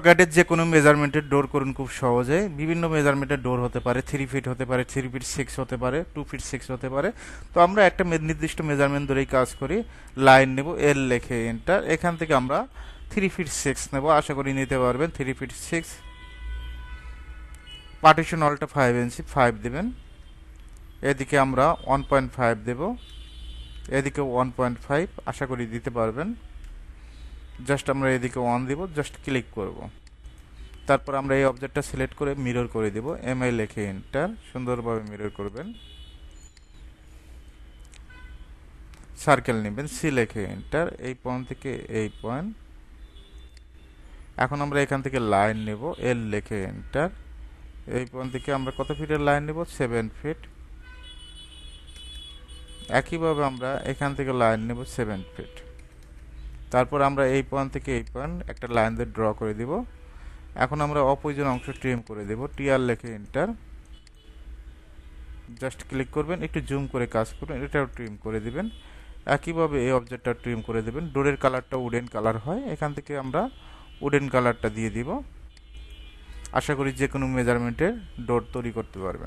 অটোক্যাডের যে কোনো মেজারমেন্টের ডোর করুন খুব সহজে। বিভিন্ন মেজারমেন্টের ডোর হতে পারে, 3 ফিট হতে পারে, 3 ফিট 6 হতে পারে, 2 ফিট 6 হতে পারে। তো আমরা একটা নির্দিষ্ট মেজারমেন্ট ধরেই কাজ করি। লাইন নেব, এল লেখে এন্টার। এখান থেকে আমরা 3 ফিট 6 নেব, আশা করি নিতে পারবেন। 3 ফিট 6, পার্টিশন ওয়ালটা 5 ইঞ্চি, 5 দেবেন। এদিকে আমরা 1.5 দেব, এদিকে 1.5, আশা করি দিতে পারবেন। জাস্ট আমরা এদিকে 1 দিব, জাস্ট ক্লিক করব। তারপর আমরা এই অবজেক্টটা সিলেক্ট করে মিরর করে দেব, এমআই লেখে এন্টার। সুন্দরভাবে মিরর করবেন। সার্কেল নেবেন, সি লেখে এন্টার। এই পয়েন্ট থেকে এই পয়েন্ট। এখন আমরা এখান থেকে লাইন নেব, এল লেখে এন্টার। এই পয়েন্ট থেকে আমরা কত ফিটের লাইন নেব? 7 ফিট। একইভাবে আমরা এখান থেকে লাইন নেব 7 ফিট। তারপর আমরা এই পয়েন্ট থেকে এই পয়েন্ট একটা লাইন দিয়ে ড্র করে দিব। এখন আমরা অপ্রয়োজনীয় অংশ ট্রিম করে দেব, টিআর লেখে এন্টার। জাস্ট ক্লিক করবেন, একটু জুম করে কাজ করবেন, এটাও ট্রিম করে দিবেন। একইভাবে এই অবজেক্টটা ট্রিম করে দেবেন। ডোরের কালারটা উডেন কালার হয়, এখান থেকে আমরা উডেন কালারটা দিয়ে দিব। আশা করি যে কোনো মেজারমেন্টের ডোর তৈরি করতে পারবেন।